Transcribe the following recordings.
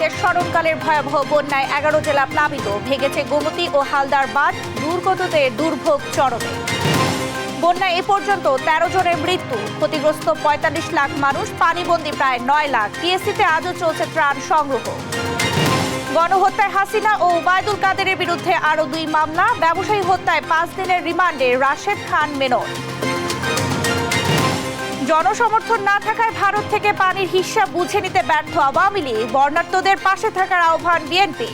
অতীতের স্মরণকালের ভয়াবহ বন্যায় 11 জেলা প্লাবিত, ভেঙেছে গোমতী ও হালদার বাঁধ, দুর্গততে দুর্ভোগ চরমে। বন্যায় এ পর্যন্ত 13 জনের মৃত্যু, ক্ষতিগ্রস্ত 45 লাখ মানুষ, পানিবন্দী প্রায় 9 লাখ। পিএসসিতে আজও চলছে ত্রাণ সংগ্রহ। গণহত্যায় হাসিনা ও ওবায়দুল কাদেরের বিরুদ্ধে আরো 2 মামলা, ব্যবসায়ী হত্যায় 5 দিনের রিমান্ডে রাশেদ খান মেনন। জনসমর্থন না থাকায় ভারত থেকে পানির হিস্যা বুঝে নিতে ব্যর্থ আওয়ামী লীগ, বর্ণাঢ্যদের পাশে থাকার আহ্বান বিএনপি।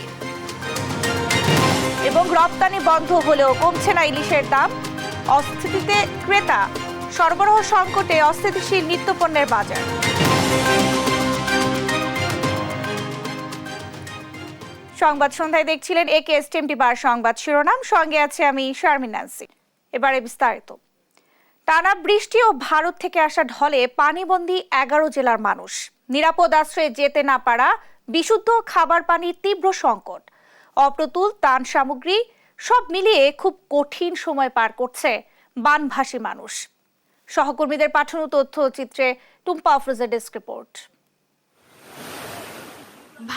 এবং রপ্তানি বন্ধ হলেও কমছে না ইলিশের দাম, অস্থিতিতে ক্রেতা, সরবরাহ সংকটে অস্থিতিশীল নিত্যপণ্যের বাজার। সংবাদ সন্ধ্যায় দেখছিলেন একেএসটিএম টিভির সংবাদ শিরোনাম, সঙ্গে আছে আমি শারমিন নান্সি। এবারে বিস্তারিত। টানা বৃষ্টি ও ভারত থেকে আসা ঢলে পানিবন্দী 11 জেলার মানুষ, নিরাপদ আশ্রয়ে যেতে না পারা, বিশুদ্ধ খাবার পানির তীব্র সংকট, অপ্রতুল ত্রাণ সামগ্রী, সব মিলিয়ে খুব কঠিন সময় পার করছে বানভাসী মানুষ। সহকর্মীদের পাঠানো তথ্যচিত্রে টুম্পা আফরোজের ডেস্ক রিপোর্ট।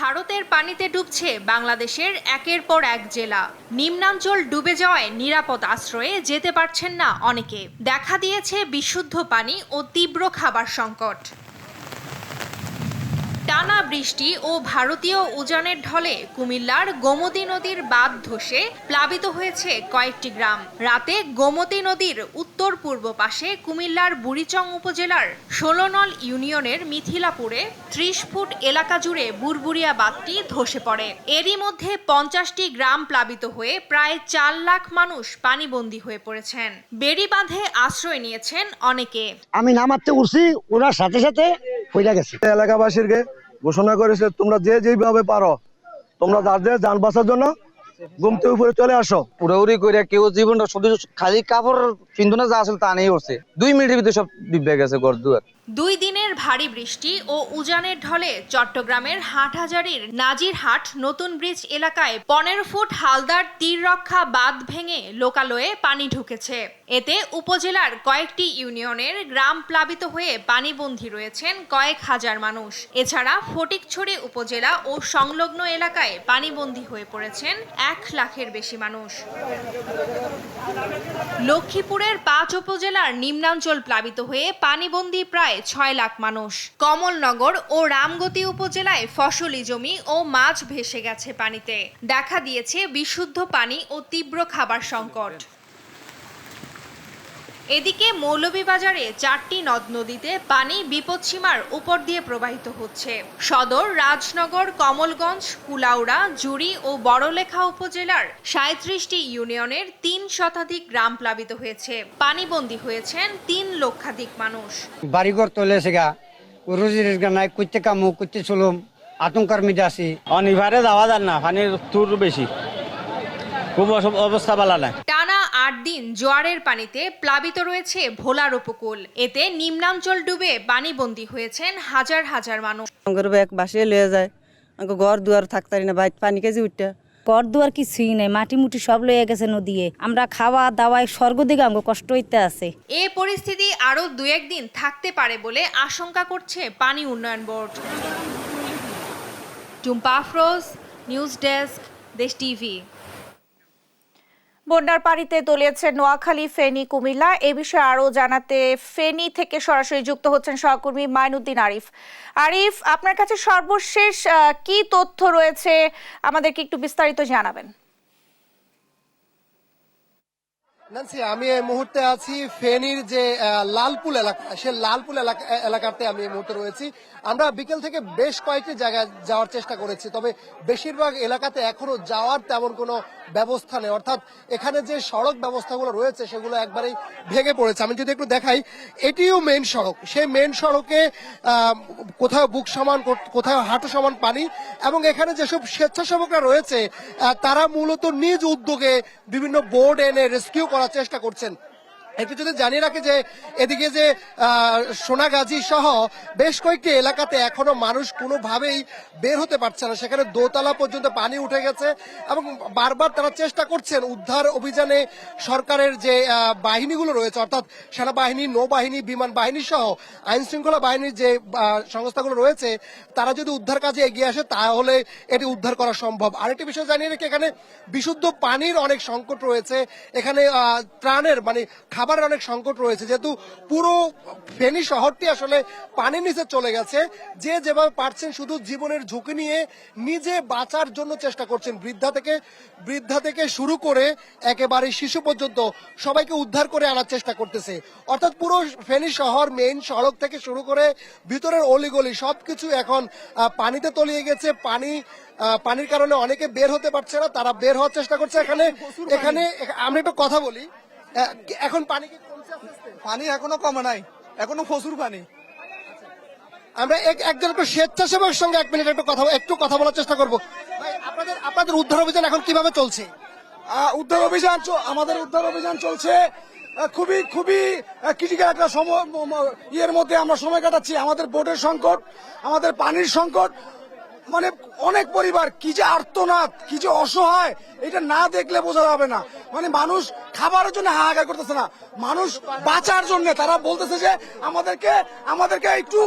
ভারতের পানিতে ডুবছে বাংলাদেশের একের পর এক জেলা। নিম্নাঞ্চল ডুবে যাওয়ায় নিরাপদ আশ্রয়ে যেতে পারছেন না অনেকে। দেখা দিয়েছে বিশুদ্ধ পানি ও তীব্র খাবার সংকট। টানা বৃষ্টি ও ভারতীয় উজানের ঢলে কুমিল্লার গোমতী নদীর বাঁধ ধসে প্লাবিত হয়েছে কয়েকটি গ্রাম। রাতে গোমতী নদীর উত্তর পূর্ব পাশে কুমিল্লার বুড়িচং উপজেলার 16 নং ইউনিয়নের মিথিলাপুরে 30 ফুট এলাকা জুড়ে বুরবুরিয়া বাঁধটি ধসে পড়ে। এরই মধ্যে 50টি গ্রাম প্লাবিত হয়ে প্রায় 4 লাখ মানুষ পানিবন্দী হয়ে পড়েছেন। বেড়ি বাঁধে আশ্রয় নিয়েছেন অনেকে। আমি নামাতে উঠছি, ওরা সাথে সাথে হইয়া গেছে। এলাকাবাসীকে ঘোষণা করেছে, তোমরা যে যেভাবে পারো তোমরা যার যান বাঁচার জন্য ঘুমতে উপরে চলে আসো। উড়াউড়ি করে কেউ জীবনটা শুধু খালি কাপড় পিন্ধনে যা আসলে তা নেই উঠছে। 2 মিনিটের ভিতরে সব ডুবে গেছে ঘর দুয়ার। 2 দিনের ভারী বৃষ্টি ও উজানের ঢলে চট্টগ্রামের হাটহাজারীর নাজিরহাট নতুন ব্রিজ এলাকায় 15 ফুট হালদার তীর রক্ষা বাঁধ ভেঙে লোকালয়ে পানি ঢুকেছে। এতে উপজেলার কয়েকটি ইউনিয়নের গ্রাম প্লাবিত হয়ে পানিবন্দী রয়েছেন কয়েক হাজার মানুষ। এছাড়া ফটিকছড়ি উপজেলা ও সংলগ্ন এলাকায় পানিবন্দী হয়ে পড়েছেন 1 লাখের বেশি মানুষ। লক্ষ্মীপুরের 5 উপজেলার নিম্নাঞ্চল প্লাবিত হয়ে পানিবন্দী প্রায় 6 লাখ মানুষ। কমলনগর ও রামগতি উপজেলায় ফসলি জমি ও মাছ ভেসে গেছে পানিতে। দেখা দিয়েছে বিশুদ্ধ পানি ও তীব্র খাবার সংকট। এদিকে মৌলভীবাজারে 4টি নদ নদীতে পানি বিপদসীমার উপর দিয়ে প্রবাহিত হচ্ছে। সদর, রাজনগর, কমলগঞ্জ, কুলাউড়া, জুড়ি ও বড়লেখা উপজেলার 37টি ইউনিয়নের 3 শতাধিক গ্রাম প্লাবিত হয়েছে। পানিবন্দী হয়েছেন 3 লক্ষাধিক মানুষ। বাড়িঘর তলে এসে গা, রোজি রোজগার নাই, করতে কামু করতে চলুম, আতঙ্কার মধ্যে আছি। অনিবারে যাওয়া যায় না, পানির তুর বেশি, খুব অবস্থা ভালো না। টানা 8 দিন জোয়ারের পানিতে প্লাবিত রয়েছে ভোলার উপকূল। এতে নিম্নাঞ্চল ডুবে পানিবন্দী হয়েছেন হাজার হাজার মানুষ। এক বাসে লয়ে যায়, ঘর দুয়ার থাকতারি না, বাইরে পানি কেজি উঠতে ঘর দুয়ার কিছুই নাই, মাটি মুটি সব লয়ে গেছে নদীয়ে। আমরা খাওয়া দাওয়ায় স্বর্গ দিকে আমাকে কষ্ট হইতে আছে। এ পরিস্থিতি আরো 2-1 দিন থাকতে পারে বলে আশঙ্কা করছে পানি উন্নয়ন board. Tumpa Afroz, news desk, দেশ টিভি। বন্যার পানিতে তলিয়েছে নোয়াখালী, ফেনী, কুমিল্লা। এ বিষয়ে আরো জানাতে ফেনী থেকে সরাসরি যুক্ত হচ্ছেন সহকর্মী মাইনুদ্দিন আরিফ। আরিফ, আপনার কাছে সর্বশেষ কি তথ্য রয়েছে, আমাদেরকে একটু বিস্তারিত জানাবেন। নান্সি, আমি এই মুহূর্তে আছি ফেনীর যে লালপুল এলাকা, সে লালপুল এলাকাতে আমি এই মুহূর্তে রয়েছি। আমরা বিকেল থেকে বেশ কয়েকটি জায়গায় যাওয়ার চেষ্টা করেছি, তবে বেশিরভাগ এলাকাতে এখনো যাওয়ার তেমন কোনো ব্যবস্থা নেই। অর্থাৎ এখানে যে সড়ক ব্যবস্থাগুলো রয়েছে সেগুলো একবারেই ভেঙে পড়েছে। আমি যদি একটু দেখাই, এটিও মেন সড়ক। সেই মেন সড়কে কোথাও বুক সমান, কোথাও হাঁটু সমান পানি, এবং এখানে যেসব স্বেচ্ছাসেবকরা রয়েছে তারা মূলত নিজ উদ্যোগে বিভিন্ন বোর্ড এনে রেস্কিউ করার চেষ্টা করছেন। একটু যদি জানিয়ে রাখি যে এদিকে যে সোনাগাজী সহ বেশ কয়েকটি এলাকাতে এখনো মানুষ কোনোভাবেই বের হতে পারছে না, সেখানে দোতলা পর্যন্ত পানি উঠে গেছে এবং বারবার তারা চেষ্টা করছেন উদ্ধার অভিযানে সরকারের যে বাহিনীগুলো রয়েছে অর্থাৎ সেনাবাহিনী, নৌবাহিনী, বিমান বাহিনী সহ আইন শৃঙ্খলা বাহিনীর যে সংস্থাগুলো রয়েছে তারা যদি উদ্ধার কাজে এগিয়ে আসে তাহলে এটি উদ্ধার করা সম্ভব। আরেকটি বিষয় জানিয়ে রেখে এখানে বিশুদ্ধ পানির অনেক সংকট রয়েছে, এখানে ত্রাণের মানে খাবারের অনেক সংকট রয়েছে, যেহেতু পুরো ফেনী শহরটি আসলে পানির নিচে চলে গেছে। যে যেভাবে পারছেন শুধু জীবনের ঝুঁকি নিয়ে নিজে বাঁচার জন্য চেষ্টা করছেন, বৃদ্ধা থেকে শুরু করে একেবারে শিশু পর্যন্ত সবাইকে উদ্ধার করে আনার চেষ্টা করতেছে। অর্থাৎ পুরো ফেনী শহর মেইন সড়ক থেকে শুরু করে ভিতরের অলিগলি সবকিছু এখন পানিতে তলিয়ে গেছে। পানির কারণে অনেকে বের হতে পারছে না, তারা বের হওয়ার চেষ্টা করছে। এখানে আমরা একটু কথা বলি, এখন পানি কি কমছে? পানি এখনো কমে নাই, এখনো প্রচুর পানি। আমরা একজন একটু স্বেচ্ছাসেবকের সঙ্গে 1 মিনিট একটু কথা বলার চেষ্টা করবো। ভাই, আপনাদের উদ্ধার অভিযান এখন কিভাবে চলছে? আমাদের উদ্ধার অভিযান চলছে খুবই ক্রিটিক্যাল একটা সময় ইয়ের মধ্যে আমরা সময় কাটাচ্ছি। আমাদের বোটের সংকট, আমাদের পানির সংকট, মানে অনেক পরিবার কি যে আর্তনাদ, কি যে অসহায়, এটা না দেখলে বোঝা যাবে না। মানে মানুষ খাবারের জন্য হাহাকার করতেছে না, মানুষ বাঁচার জন্য তারা বলতেছে যে আমাদেরকে একটু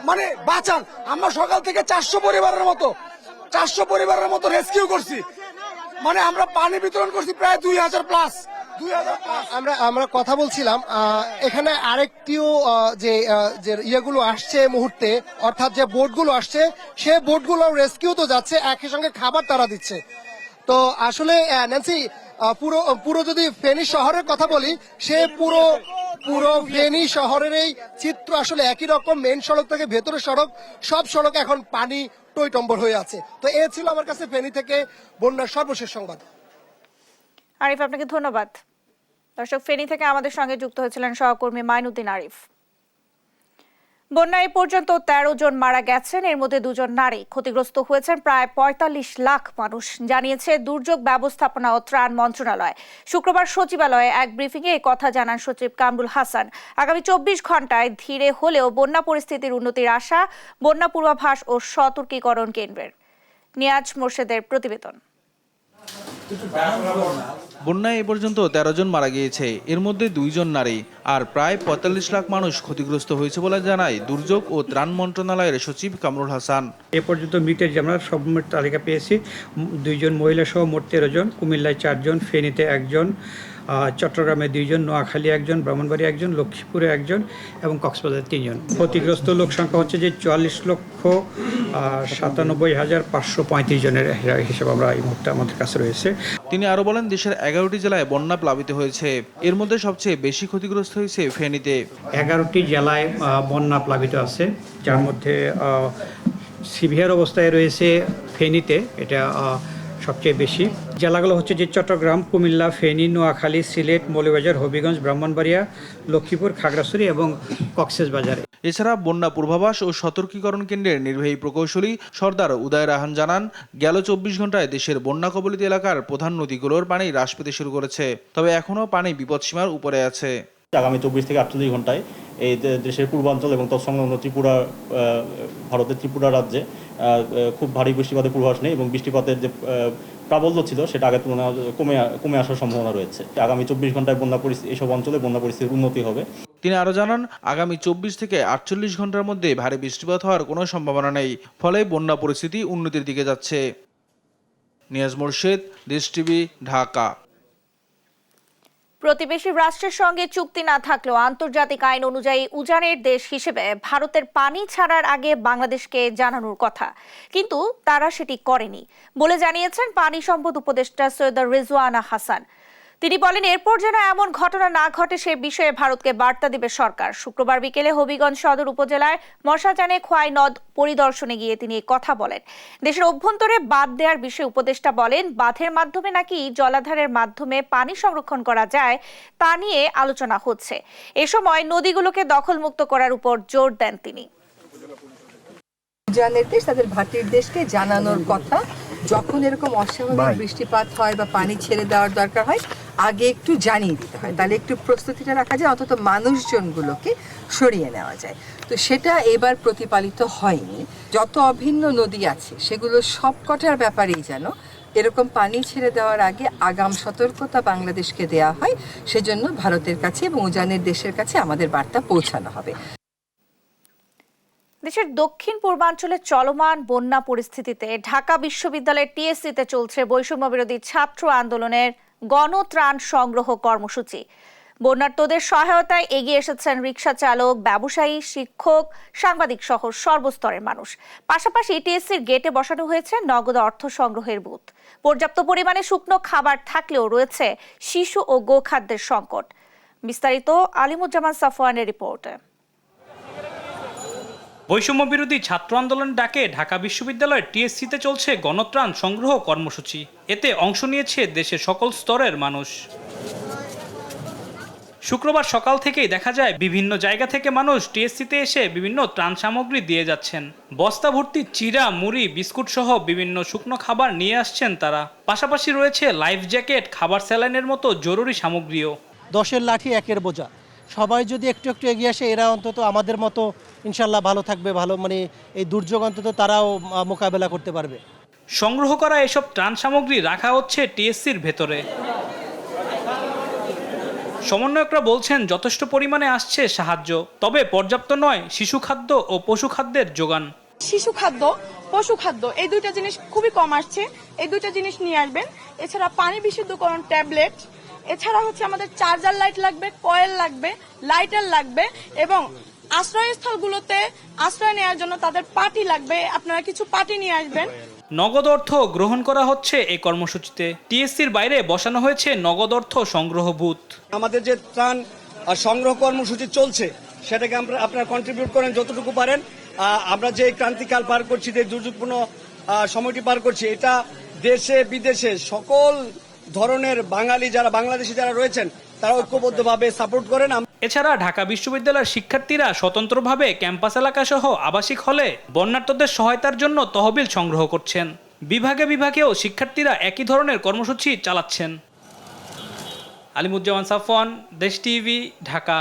মানে বাঁচান। আমরা সকাল থেকে 400 পরিবারের মতো রেস্কিউ করছি, মানে আমরা পানি বিতরণ করছি প্রায় 2000 প্লাস। আমরা কথা বলছিলাম এখানে আরেকটিও যে ইয়েগুলো আসছে মুহূর্তে, অর্থাৎ যে বোটগুলো আসছে সে বোটগুলো রেস্কিউ তো যাচ্ছে, একই সঙ্গে খাবার তারা দিচ্ছে। তো আসলে ন্যান্সি, পুরো যদি ফেনী শহরের কথা বলি, সে পুরো ফেনী শহরের এই চিত্র আসলে একই রকম। মেইন সড়ক থেকে ভেতরের সড়ক, সব সড়ক এখন পানি টইটম্বর হয়ে আছে। তো এ ছিল আমার কাছে ফেনী থেকে বন্যার সর্বশেষ সংবাদ। আরিফ, আপনাকে ধন্যবাদ। দর্শক, ফেনী থেকে আমাদের সঙ্গে যুক্ত হয়েছিলেন সহকর্মী মাইনুদ্দিন আরিফ। বন্যায় পর্যন্ত 13 জন মারা গেছেন, এর মধ্যে 2 জন নারী। ক্ষতিগ্রস্ত হয়েছেন প্রায় 45 লাখ মানুষ, জানিয়েছে দুর্যোগ ব্যবস্থাপনা ও ত্রাণ মন্ত্রণালয়। শুক্রবার সচিবালয়ে এক ব্রিফিংয়ে এই কথা জানান সচিব কামরুল হাসান। আগামী 24 ঘন্টায় ধীরে হলেও বন্যা পরিস্থিতির উন্নতির আশা বন্যা পূর্বাভাস ও সতর্কীকরণ কেন্দ্রের। নিয়াজ মোর্শেদের প্রতিবেদন। বন্যায় এ পর্যন্ত 13 জন মারা গিয়েছে, এর মধ্যে 2 জন নারী। আর প্রায় 45 লাখ মানুষ ক্ষতিগ্রস্ত হয়েছে বলে জানায় দুর্যোগ ও ত্রাণ মন্ত্রণালয়ের সচিব কামরুল হাসান। এ পর্যন্ত মৃতের যে আমরা সর্বমোট তালিকা পেয়েছি 2 জন মহিলা সহ মোট 13 জন। কুমিল্লায় 4 জন, ফেনীতে 1 জন, চট্টগ্রামে 2 জন, নোয়াখালী 1 জন, ব্রাহ্মণবাড়িয়া 1 জন, লক্ষ্মীপুরে 1 জন এবং কক্সবাজারে 3 জন। ক্ষতিগ্রস্ত লোক সংখ্যা হচ্ছে যে 44,97,535 জনের হিসাব আমরা এই মুহূর্তে আমাদের কাছে রয়েছে। তিনি আরো বলেন, দেশের 11টি জেলায় বন্যা প্লাবিত হয়েছে, এর মধ্যে সবচেয়ে বেশি ক্ষতিগ্রস্ত হয়েছে ফেনীতে। 11টি জেলায় বন্যা প্লাবিত আছে, যার মধ্যে সিভিয়ার অবস্থায় রয়েছে ফেনীতে, এটা সবচেয়ে বেশি। জেলাগুলো হচ্ছে যে চট্টগ্রাম, কুমিল্লা, ফেনী, নোয়াখালী, সিলেট, মৌলভীবাজার, হবিগঞ্জ, ব্রাহ্মণবাড়িয়া, লক্ষ্মীপুর, খাগড়াছড়ি এবং কক্সবাজারে। এছাড়া বন্যা পূর্বাভাস ও সতর্কীকরণ কেন্দ্রের নির্বাহী প্রকৌশলী সর্দার উদয় রাহান জানান, গেল 24 ঘন্টায় দেশের বন্যা কবলিত এলাকার প্রধান নদীগুলোর পানি হ্রাস পেতে শুরু করেছে, তবে এখনও পানি বিপদসীমার উপরে আছে। আগামী 24 থেকে 48 ঘন্টায় এই দেশের পূর্বাঞ্চল এবং তৎসংলগ্ন ভারতের ত্রিপুরা রাজ্যে খুব ভারী বৃষ্টিপাতের পূর্বাভাস নেই এবং বৃষ্টিপাতের যে প্রাবল্য ছিল সেটা আগের তুলনায় কমে আসার সম্ভাবনা রয়েছে। আগামী 24 ঘন্টায় এইসব অঞ্চলে বন্যা পরিস্থিতির উন্নতি হবে। তিনি আরো জানান, আগামী 24 থেকে 48 ঘন্টার মধ্যে ভারী বৃষ্টিপাত হওয়ার কোনো সম্ভাবনা নেই, ফলে বন্যা পরিস্থিতি উন্নতির দিকে যাচ্ছে। নিয়াজ মোর্শেদ, দেশ টিভি, ঢাকা। প্রতিবেশী রাষ্ট্রের সঙ্গে চুক্তি না থাকলেও আন্তর্জাতিক আইন অনুযায়ী উজানের দেশ হিসেবে ভারতের পানি ছাড়ার আগে বাংলাদেশকে জানানোর কথা, কিন্তু তারা সেটি করেনি বলে জানিয়েছেন পানি সম্পদ উপদেষ্টা সৈয়দ রিজওয়ানা হাসান। তিনি বলেন, এরপর যেন এমন ঘটনা না ঘটে সে বিষয়ে ভারতকে বার্তা দেবে সরকার। শুক্রবার বিকেলে হবিগঞ্জ সদর উপজেলায় মশাজানে খোয়াই নদ পরিদর্শনে গিয়ে তিনি কথা বলেন। দেশের অভ্যন্তরে বাঁধ দেওয়ার বিষয়ে উপদেষ্টা বলেন, বাঁধের মাধ্যমে নাকি জলাধারের মাধ্যমে পানি সংরক্ষণ করা যায় তা নিয়ে আলোচনা হচ্ছে। এ সময় নদীগুলোকে দখলমুক্ত করার উপর জোর দেন তিনি। উজানের দেশ তাদের ভাটির দেশকে জানানোর কথা যখন এরকম অস্বাভাবিক বৃষ্টিপাত হয় বা পানি ছেড়ে দেওয়ার দরকার হয় আগে একটু জানিয়ে দিতে হয়, তাহলে একটু প্রস্তুতিটা রাখা যায়, অন্তত মানুষজনগুলোকে সরিয়ে নেওয়া যায়। তো সেটা এবার প্রতিপালিত হয়নি। যত অভিন্ন নদী আছে সেগুলো সবকটার ব্যাপারেই যেন এরকম পানি ছেড়ে দেওয়ার আগে আগাম সতর্কতা বাংলাদেশকে দেওয়া হয়, সেজন্য ভারতের কাছে এবং উজানের দেশের কাছে আমাদের বার্তা পৌঁছানো হবে। দেশের দক্ষিণ পূর্বাঞ্চলে চলমান বন্যা পরিস্থিতিতে ঢাকা বিশ্ববিদ্যালয়ের টিএসসিতে চলছে বৈষম্য বিরোধী ছাত্র আন্দোলনের গণত্রাণ সংগ্রহ কর্মসূচি। বন্যার্তদের সহায়তায় এগিয়ে এসেছেন রিকশা চালক, ব্যবসায়ী, শিক্ষক, সাংবাদিক সহ সর্বস্তরের মানুষ। পাশাপাশি টিএসসির গেটে বসানো হয়েছে নগদ অর্থ সংগ্রহের বুথ। পর্যাপ্ত পরিমাণে শুকনো খাবার থাকলেও রয়েছে শিশু ও গোখাদ্যের সংকট। বিস্তারিত আলিমুজ্জামান সাফওয়ানের রিপোর্টে। বৈষম্য বিরোধী ছাত্র আন্দোলন ডাকে ঢাকা বিশ্ববিদ্যালয়ের টিএসসিতে চলছে গণত্রাণ সংগ্রহ কর্মসূচি। এতে অংশ নিয়েছে দেশের সকল স্তরের মানুষ। শুক্রবার সকাল থেকেই দেখা যায় বিভিন্ন জায়গা থেকে মানুষ টিএসসিতে এসে বিভিন্ন ত্রাণ সামগ্রী দিয়ে যাচ্ছেন। বস্তা ভর্তি চিড়া, মুড়ি, বিস্কুট সহ বিভিন্ন শুকনো খাবার নিয়ে আসছেন তারা। পাশাপাশি রয়েছে লাইফ জ্যাকেট, খাবার স্যালাইনের মতো জরুরি সামগ্রীও। 10-এর লাঠি 1-এর বোঝা, সবাই যদি একটু একটু এগিয়ে আসে এরা অন্তত আমাদের মতো ইনশাল্লাহ ভালো থাকবে, ভালো মানে এই দুর্যোগ অন্তত তারাও মোকাবেলা করতে পারবে। সংগ্রহ করা এসব ত্রাণ সামগ্রী রাখা হচ্ছে টিএসসির ভেতরে। সমন্বয়করা বলছেন যথেষ্ট পরিমাণে আসছে সাহায্য, তবে পর্যাপ্ত নয় শিশু খাদ্য ও পশু খাদ্যের যোগান। শিশু খাদ্য, পশু খাদ্য এই দুইটা জিনিস খুবই কম আসছে, এই দুইটা জিনিস নিয়ে আসবেন। এছাড়া পানি বিশুদ্ধকরণ ট্যাবলেট, এছাড়া হচ্ছে আমাদের চার্জার লাইট লাগবে, কয়েল লাগবে, লাইটার লাগবে এবং আশ্রয়স্থলগুলোতে আশ্রয় নেওয়ার জন্য তাদের পাটি লাগবে, আপনারা কিছু পাটি নিয়ে আসবেন। নগদ অর্থ গ্রহণ করা হচ্ছে এই কর্মসূচিতে। টিএসসির বাইরে বসানো হয়েছে নগদ অর্থ সংগ্রহ বুথ। আমাদের যে ত্রাণ সংগ্রহ কর্মসূচি চলছে সেটাকে আপনারা কন্ট্রিবিউট করেন যতটুকু পারেন। আমরা যে ক্রান্তিকাল পার করছি, যে দুর্যোগপূর্ণ সময়টি পার করছি, এটা দেশে বিদেশে সকল ধরনের বাঙালি যারা বাংলাদেশি যারা রয়েছেন তারা ঐক্যবদ্ধভাবে সাপোর্ট করেন। এছাড়া ঢাকা বিশ্ববিদ্যালয়ের শিক্ষার্থীরা স্বতন্ত্রভাবে ক্যাম্পাস এলাকা সহ আবাসিক হলে বন্যার্তদের সহায়তার জন্য তহবিল সংগ্রহ করছেন। বিভাগে বিভাগেও শিক্ষার্থীরা একই ধরনের কর্মসূচি চালাচ্ছেন। আলিমুজ্জামান সাফওয়ান, দেশ টিভি, ঢাকা।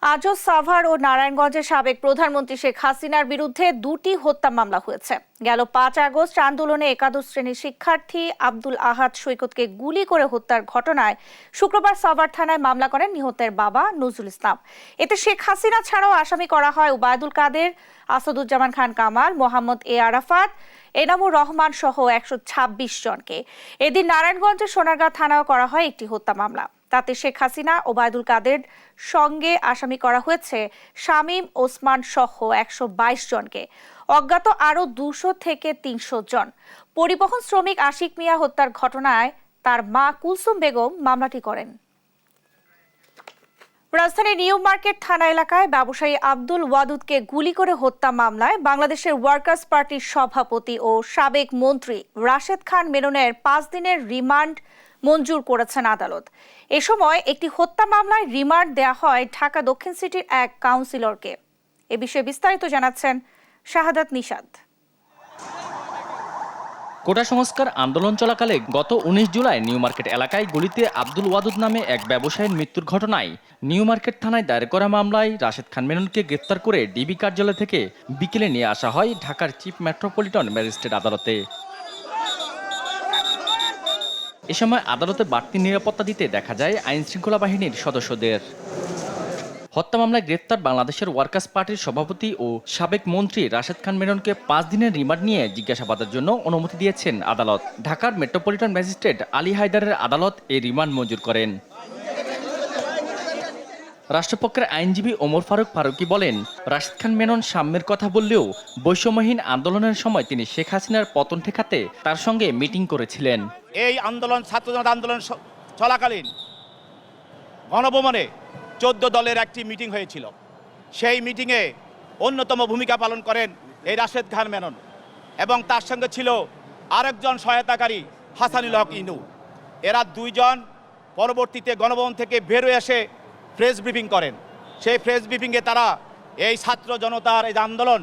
আজও সাভার ও নারায়ণগঞ্জের সাবেক প্রধানমন্ত্রী শেখ হাসিনার বিরুদ্ধে 2টি হত্যা মামলা হয়েছে। গেল 5 আগস্ট আন্দোলনে একাদশ শ্রেণীর শিক্ষার্থী আব্দুল আহাদ সৈকতকে গুলি করে হত্যার ঘটনায় শুক্রবার সাভার থানায় মামলা করেন নিহতের বাবা নজরুল ইসলাম। এতে শেখ হাসিনা ছাড়াও আসামি করা হয় ওবায়দুল কাদের, আসাদুজ্জামান খান কামাল, মোহাম্মদ এ আরাফাত, এনামুর রহমান সহ 126 জনকে। এদিন নারায়ণগঞ্জের সোনারগাঁ থানাও করা হয় একটি হত্যা মামলা। তাতে শেখ হাসিনা, ওবায়দুল কাদের সঙ্গে আসামি করা হয়েছে শামীম, ওসমান সহ 122 জনকে। অজ্ঞাত আরও 200 থেকে 300 জন। পরিবহন শ্রমিক আশিক মিয়া হত্যার ঘটনায় তার মা কুলসুম বেগম মামলাটি করেন। রাজধানীর নিউ মার্কেট থানা এলাকায় ব্যবসায়ী আব্দুল ওয়াদুদকে গুলি করে হত্যা মামলায় বাংলাদেশের ওয়ার্কার্স পার্টির সভাপতি ও সাবেক মন্ত্রী রাশেদ খান মেননের 5 দিনের রিমান্ড মঞ্জুর করেছেন আদালত। এ সময় একটি হত্যা মামলায় রিমান্ড দেয়া হয় ঢাকা দক্ষিণ সিটির এক কাউন্সিলরকে। এ বিষয়ে বিস্তারিত জানাচ্ছেন শাহাদাত নিশাদ। কোটা সংস্কার আন্দোলন চলাকালে গত 19 জুলাই নিউ মার্কেট এলাকায় গুলিতে আব্দুল ওয়াদুদ নামে এক ব্যবসায়ীর মৃত্যুর ঘটনায় নিউ মার্কেট থানায় দায়ের করা মামলায় রাশেদ খান মেননকে গ্রেফতার করে ডিবি কার্যালয় থেকে বিকেলে নিয়ে আসা হয় ঢাকার চিফ মেট্রোপলিটন ম্যাজিস্ট্রেট আদালতে। এ সময় আদালতে বাড়তি নিরাপত্তা দিতে দেখা যায় আইনশৃঙ্খলা বাহিনীর সদস্যদের। হত্যা মামলায় গ্রেফতার বাংলাদেশের ওয়ার্কার্স পার্টির সভাপতি ও সাবেক মন্ত্রী রাশেদ খান মেননকে 5 দিনের রিমান্ড নিয়ে জিজ্ঞাসাবাদের জন্য অনুমতি দিয়েছেন আদালত। ঢাকার মেট্রোপলিটন ম্যাজিস্ট্রেট আলী হায়দারের আদালত এই রিমান্ড মঞ্জুর করেন। রাষ্ট্রপক্ষের আইনজীবী ওমর ফারুকি বলেন, রাশেদ খান মেনন সাম্যের কথা বললেও বৈষম্যহীন আন্দোলনের সময় তিনি শেখ হাসিনার পতন ঠেকাতে তার সঙ্গে মিটিং করেছিলেন। এই আন্দোলন ছাত্র জনতা আন্দোলন চলাকালীন গণভবনে 14 দলের একটি মিটিং হয়েছিল। সেই মিটিংয়ে অন্যতম ভূমিকা পালন করেন এই রাশেদ খান মেনন এবং তার সঙ্গে ছিল আরেকজন সহায়তাকারী হাসানুল হক ইনু। এরা 2 জন পরবর্তীতে গণভবন থেকে বের হয়ে এসে প্রেস ব্রিফিং করেন। সেই প্রেস ব্রিফিংয়ে তারা এই ছাত্র জনতার এই আন্দোলন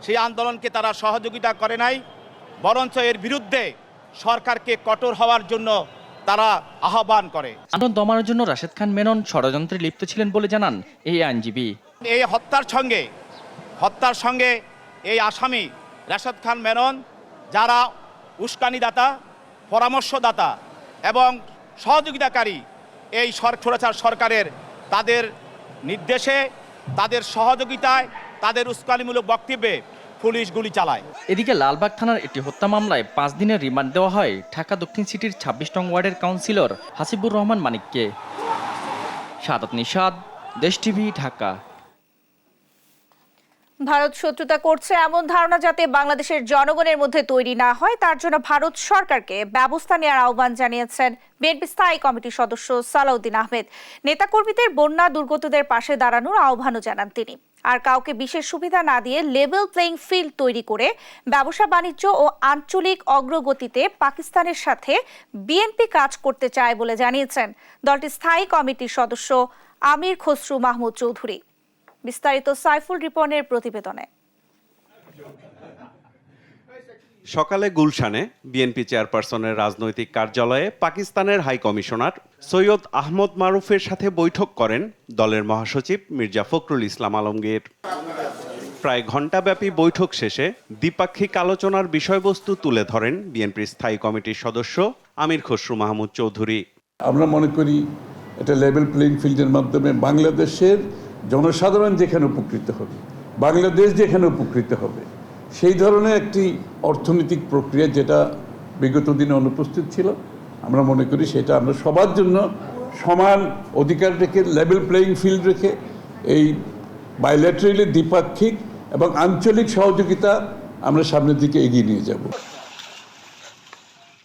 সেই আন্দোলনকে তারা সহযোগিতা করে নাই, বরঞ্চ এর বিরুদ্ধে সরকারকে কঠোর হওয়ার জন্য তারা আহ্বান করে। আন্দোলন দমানোর জন্য রাশেদ খান মেনন ষড়যন্ত্রে লিপ্ত ছিলেন বলে জানান এই আইনজীবী। এই হত্যার সঙ্গে এই আসামি রাশেদ খান মেনন, যারা উস্কানিদাতা, পরামর্শদাতা এবং সহযোগিতাকারী এই স্বৈরাচার সরকারের, তাদের নির্দেশে, তাদের সহযোগিতায়, তাদের উস্কানিমূলক বক্তব্যে পুলিশ গুলি চালায়। এদিকে লালবাগ থানার একটি হত্যা মামলায় 5 দিনের রিমান্ড দেওয়া হয় ঢাকা দক্ষিণ সিটির 26 নং ওয়ার্ডের কাউন্সিলর হাসিবুর রহমান মানিককে। সাদাত নিশাদ, দেশ টিভি, ঢাকা। ভারত শত্রুতা করছে এমন ধারণা যাতে বাংলাদেশের জনগণের মধ্যে তৈরি না হয়, তার জন্য ভারত সরকারকে ব্যবস্থা নেওয়ার আহ্বান জানিয়েছেন বিএনপি স্থায়ী কমিটির সদস্য সালাউদ্দিন আহমেদ। নেতাকর্মীদের বন্যা দুর্গতদের পাশে দাঁড়ানোর আহ্বানও জানান তিনি। আর কাউকে বিশেষ সুবিধা না দিয়ে লেভেল প্লেইং ফিল্ড তৈরি করে ব্যবসা বাণিজ্য ও আঞ্চলিক অগ্রগতিতে পাকিস্তানের সাথে বিএনপি কাজ করতে চায় বলে জানিয়েছেন দলটির স্থায়ী কমিটির সদস্য আমির খসরু মাহমুদ চৌধুরী। বিস্তারিত সাইফুল রিপনের প্রতিবেদনে। সকালে গুলশানে বিএনপি চেয়ারপারসনের রাজনৈতিক কার্যালয়ে পাকিস্তানের হাই কমিশনার সৈয়দ আহমদ মারুফের সাথে বৈঠক করেন দলের মহাসচিব মির্জা ফখরুল ইসলাম আলমগীর। প্রায় ঘণ্টাব্যাপী বৈঠক শেষে দ্বিপাক্ষিক আলোচনার বিষয়বস্তু তুলে ধরেন বিএনপির স্থায়ী কমিটির সদস্য আমির খসরু মাহমুদ চৌধুরী। আমরা মনে করি এটা লেভেল প্লেইং ফিল্ডের মাধ্যমে বাংলাদেশের জনসাধারণ যেখানে উপকৃত হবে, বাংলাদেশ যেখানে উপকৃত হবে, সেই ধরনের একটি অর্থনৈতিক প্রক্রিয়া যেটা বিগত দিনে অনুপস্থিত ছিল, আমরা মনে করি সেটা আমরা সবার জন্য সমান অধিকার রেখে, লেভেল প্লেইং ফিল্ড রেখে এই বাইল্যাটারালি দ্বিপাক্ষিক এবং আঞ্চলিক সহযোগিতা আমরা সামনের দিকে এগিয়ে নিয়ে যাব।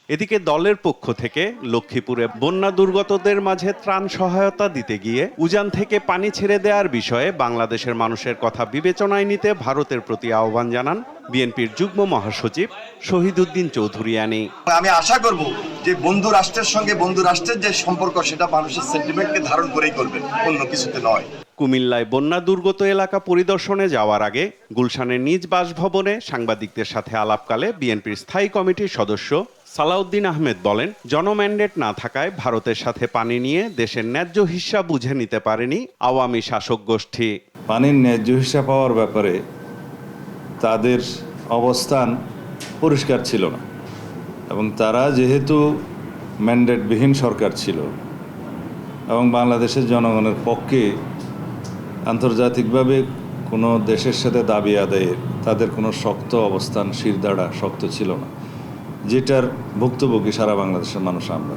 এদিকে দলের পক্ষ থেকে লক্ষ্মীপুরে বন্যা দুর্গতদের মাঝে ত্রাণ সহায়তা দিতে গিয়ে উজান থেকে পানি ছেড়ে দেওয়ার বিষয়ে বাংলাদেশের মানুষের কথা বিবেচনায় নিতে ভারতের প্রতি আহ্বান জানান বিএনপির যুগ্ম মহাসচিব শহীদউদ্দিন চৌধুরী আনি। আমি আশা করব যে বন্ধু রাষ্ট্রের সঙ্গে বন্ধু রাষ্ট্রের যে সম্পর্ক সেটা মানুষের সেন্টিমেন্টকে ধারণ করেই করবে, অন্য কিছুতে নয়। কুমিল্লায় বন্যা দুর্গত এলাকা পরিদর্শনে যাওয়ার আগে গুলশানের নিজ বাসভবনে সাংবাদিকদের সাথে আলাপকালে বিএনপির স্থায়ী কমিটির সদস্য সালাউদ্দিন আহমেদ বলেন, জনম্যান্ডেট না থাকায় ভারতের সাথে পানি নিয়ে দেশের ন্যায্য হিস্সা বুঝে নিতে পারেনি আওয়ামী শাসক গোষ্ঠী। পানির ন্যায্য হিস্সা পাওয়ার ব্যাপারে তাদের অবস্থান পরিষ্কার ছিল না, এবং তারা যেহেতু ম্যান্ডেটবিহীন সরকার ছিল এবং বাংলাদেশের জনগণের পক্ষে আন্তর্জাতিকভাবে কোনো দেশের সাথে দাবি আদায়ের তাদের কোনো শক্ত অবস্থান, শিরদাঁড়া শক্ত ছিল না, যেটার ভুক্তভোগী সারা বাংলাদেশের মানুষ আমরা।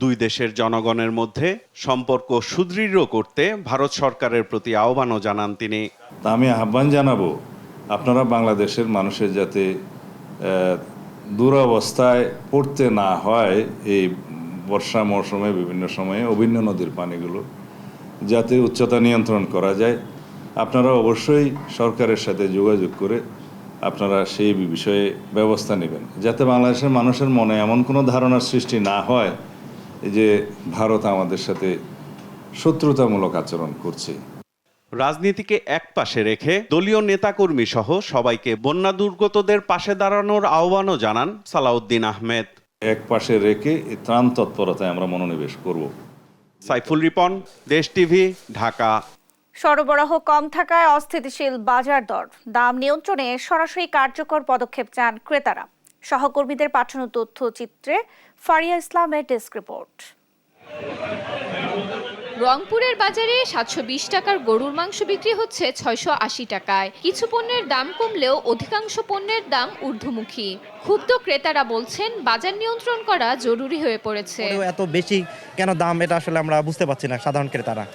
দুই দেশের জনগণের মধ্যে সম্পর্ক সুদৃঢ় করতে ভারত সরকারের প্রতি আহ্বানও জানান তিনি। আমি আহ্বান জানাবো, আপনারা বাংলাদেশের মানুষের যাতে দুরবস্থায় পড়তে না হয়, এই বর্ষা মৌসুমে বিভিন্ন সময়ে অভিন্ন নদীর পানিগুলো যাতে উচ্চতা নিয়ন্ত্রণ করা যায়, আপনারা অবশ্যই সরকারের সাথে যোগাযোগ করে আপনারা সেই বিষয়ে ব্যবস্থা নেবেন, যাতে বাংলাদেশের মানুষের মনে এমন কোনো ধারণার সৃষ্টি না হয় যে ভারত আমাদের সাথে শত্রুতামূলক আচরণ করছে। রাজনীতিকে একপাশে রেখে দলীয় নেতাকর্মী সহ সবাইকে বন্যা দুর্গতদের পাশে দাঁড়ানোর আহ্বানও জানান সালাউদ্দিন আহমেদ। এক পাশে রেখে এই ত্রাণ তৎপরতায় আমরা মনোনিবেশ করব। সাইফুল রিপন, দেশ টিভি, ঢাকা। সরবরাহ কম থাকায় অস্থিতিশীল বাজার দর, দাম নিয়ন্ত্রণে সরাসরি কার্যকর পদক্ষেপ চান ক্রেতারা। সহকর্মীদের পাঠানো তথ্যচিত্রে ফারিয়া ইসলামের ডেস্ক রিপোর্ট। রংপুরের বাজারে 720 টাকার গরুর মাংস বিক্রি হচ্ছে 680 টাকায়। কিছু পণ্যের দাম কমলেও অধিকাংশ পণ্যের দাম ঊর্ধ্বমুখী। ক্ষুব্ধ ক্রেতারা বলছেন, বাজার নিয়ন্ত্রণ করা জরুরি হয়ে পড়েছে। এত বেশি কেন দাম, এটা আসলে আমরা বুঝতে পারছি না সাধারণ ক্রেতারা।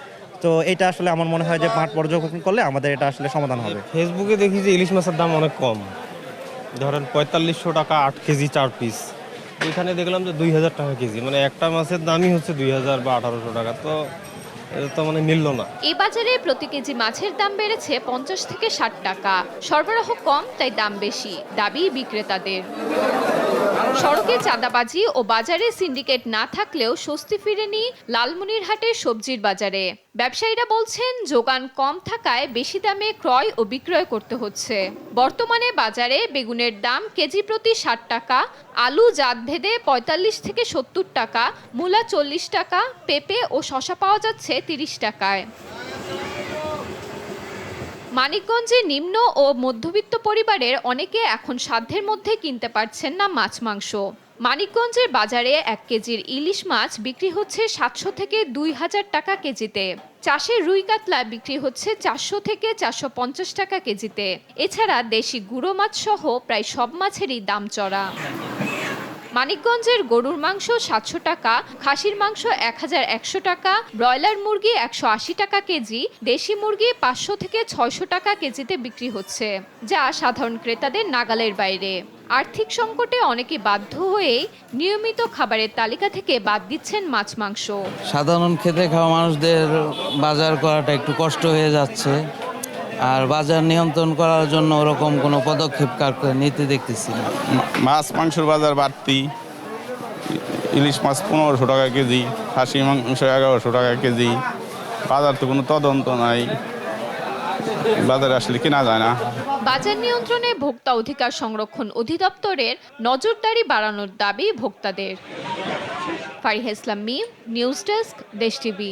তো এটা আসলে আমার মনে হয় যে মাঠ পর্যবেক্ষণ করলে আমাদের এটা আসলে সমাধান হবে। ফেসবুকে দেখি যে ইলিশ মাছের দাম অনেক কম, ধরেন 4500 টাকা 8 কেজি 4 পিস। এখানে দেখলাম যে 2000 টাকা কেজি, মানে একটা মাছের দামই হচ্ছে 2000 বা 1800 টাকা। তো এটা তো মানে মিলল না। এই বাজারে প্রতি কেজি মাছের দাম বেড়েছে 50 থেকে 60 টাকা। সরবরাহ কম, তাই দাম বেশি, দাবি বিক্রেতাদের। সড়কে চাঁদাবাজি ও বাজারে সিন্ডিকেট না থাকলেও স্বস্তি ফিরেনি লালমনিরহাটের সবজির বাজারে। ব্যবসায়ীরা বলছেন যোগান কম থাকায় বেশি দামে ক্রয় ও বিক্রয় করতে হচ্ছে। বর্তমানে বাজারে বেগুনের দাম কেজি প্রতি 60 টাকা, আলু জাতভেদে 45 থেকে 70 টাকা, মূলা 40 টাকা, পেঁপে ও শসা পাওয়া যাচ্ছে 30 টাকায়। মানিকগঞ্জে নিম্ন ও মধ্যবিত্ত পরিবারের অনেকে এখন সাধ্যের মধ্যে কিনতে পারছেন না মাছ মাংস। মানিকগঞ্জের বাজারে 1 কেজির ইলিশ মাছ বিক্রি হচ্ছে 700 থেকে 2000 টাকা কেজিতে। চাষের রুই কাতলা বিক্রি হচ্ছে 400 থেকে 450 টাকা কেজিতে। এছাড়া দেশি গুঁড়ো মাছ সহ প্রায় সব মাছেরই দাম চড়া। মানিকগঞ্জের গরুর মাংস 700 টাকা, খাসির মাংস 1100 টাকা, ব্রয়লার মুরগি 180 টাকা কেজি, দেশি মুরগি 500 থেকে 600 টাকা কেজিতে বিক্রি হচ্ছে, যা সাধারণ ক্রেতাদের নাগালের বাইরে। আর্থিক সংকটে অনেকে বাধ্য হয়েই নিয়মিত খাবারের তালিকা থেকে বাদ দিচ্ছেন মাছ মাংস। সাধারণ খেতে খাওয়া মানুষদের বাজার করাটা একটু কষ্ট হয়ে যাচ্ছে, আর বাজার নিয়ন্ত্রণ করার জন্য ওরকম কোনো পদক্ষেপ নিতে দেখতেছি না। মাছ মাংসের বাজার বাড়তি, ইলিশ মাছ 1500 টাকা কেজি, খাসি মাংস 1100 টাকা কেজি। বাজার তো কোনো তদন্ত নাই, বাজারে আসলে কেনা যায় না। বাজার নিয়ন্ত্রণে ভোক্তা অধিকার সংরক্ষণ অধিদপ্তরের নজরদারি বাড়ানোর দাবি ভোক্তাদের। ফারিহা ইসলাম, নিউজ ডেস্ক, দেশ টিভি।